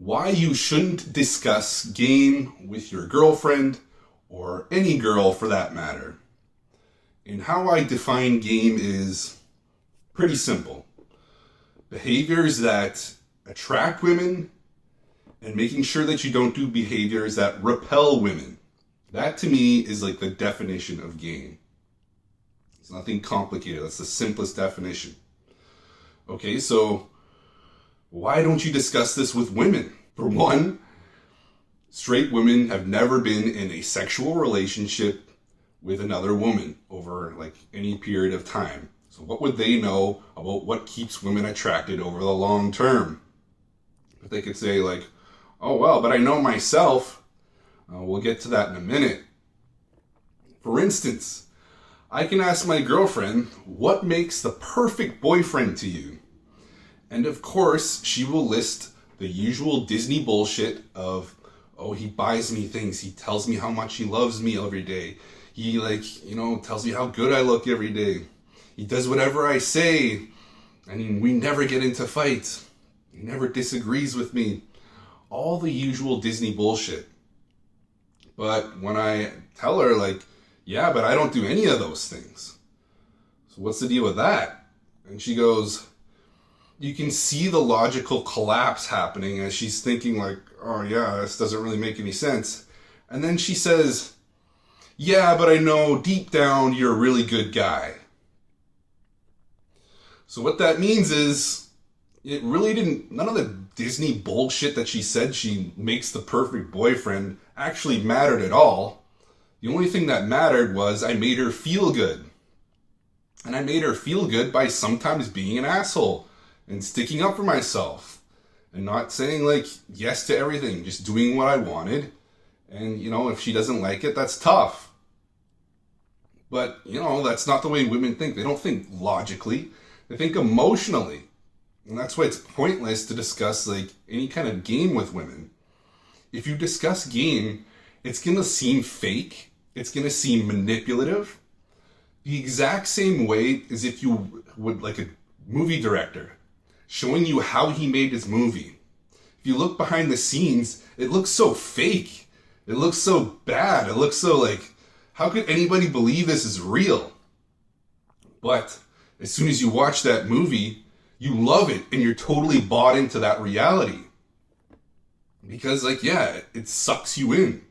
why you shouldn't discuss game with your girlfriend or any girl for that matter. And how I define game is pretty simple. Behaviors that attract women and making sure that you don't do behaviors that repel women. That to me is like the definition of game. It's nothing complicated. That's the simplest definition. Okay, so why don't you discuss this with women? For one, straight women have never been in a sexual relationship with another woman over like any period of time. So what would they know about what keeps women attracted over the long term? But they could say like, oh well, but I know myself. We'll get to that in a minute. For instance, I can ask my girlfriend, what makes the perfect boyfriend to you? And of course, she will list the usual Disney bullshit of, oh, he buys me things. He tells me how much he loves me every day. He tells me how good I look every day. He does whatever I say. I mean, we never get into fights. He never disagrees with me. All the usual Disney bullshit. But when I tell her like, yeah, but I don't do any of those things. So what's the deal with that? And she goes, you can see the logical collapse happening as she's thinking like, oh yeah, this doesn't really make any sense. And then she says, yeah, but I know deep down you're a really good guy. So what that means is it really didn't, none of the Disney bullshit that she said she makes the perfect boyfriend actually mattered at all. The only thing that mattered was I made her feel good. And I made her feel good by sometimes being an asshole and sticking up for myself and not saying like yes to everything, just doing what I wanted. And if she doesn't like it, that's tough. But that's not the way women think. They don't think logically. They think emotionally. And that's why it's pointless to discuss like any kind of game with women. If you discuss game, it's going to seem fake. It's going to seem manipulative. The exact same way as if you would like a movie director showing you how he made his movie. If you look behind the scenes, it looks so fake. It looks so bad. It looks so like, how could anybody believe this is real? But as soon as you watch that movie, you love it and you're totally bought into that reality. Because it sucks you in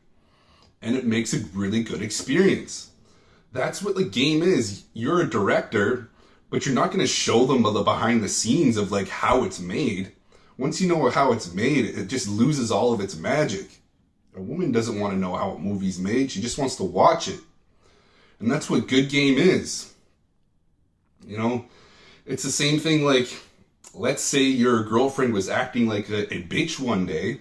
and it makes a really good experience. That's what the game is. You're a director, but you're not going to show them the behind the scenes of like how it's made. Once you know how it's made, it just loses all of its magic. A woman doesn't want to know how a movie's made. She just wants to watch it. And that's what good game is. It's the same thing like, let's say your girlfriend was acting like a bitch one day.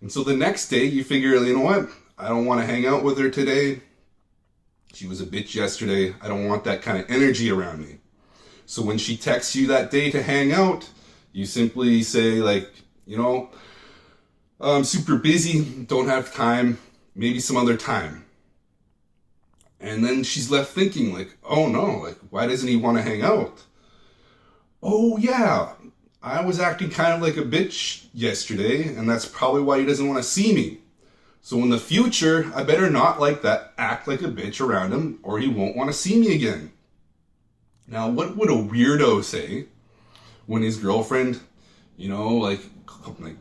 And so the next day you figure, you know what? I don't want to hang out with her today. She was a bitch yesterday. I don't want that kind of energy around me. So when she texts you that day to hang out, you simply say like, I'm super busy, don't have time, maybe some other time. And then she's left thinking like, oh no, like why doesn't he want to hang out? Oh yeah, I was acting kind of like a bitch yesterday, and that's probably why he doesn't want to see me. So in the future, I better not act like a bitch around him, or he won't want to see me again. Now, what would a weirdo say when his girlfriend,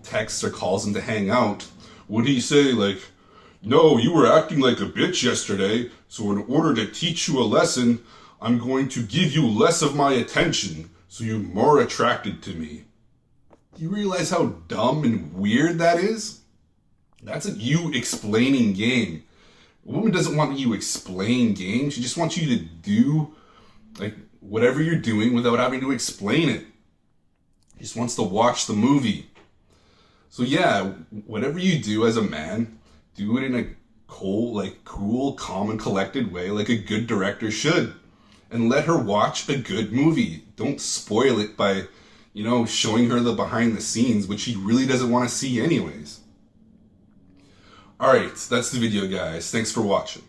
texts or calls him to hang out? Would he say like, no, you were acting like a bitch yesterday, so in order to teach you a lesson, I'm going to give you less of my attention, so you're more attracted to me. Do you realize how dumb and weird that is? That's you explaining game. A woman doesn't want you to explain game. She just wants you to do like whatever you're doing without having to explain it. She just wants to watch the movie. So yeah, whatever you do as a man, do it in a cool, calm, and collected way like a good director should. And let her watch a good movie. Don't spoil it by, showing her the behind the scenes, which she really doesn't want to see anyways. Alright, that's the video, guys. Thanks for watching.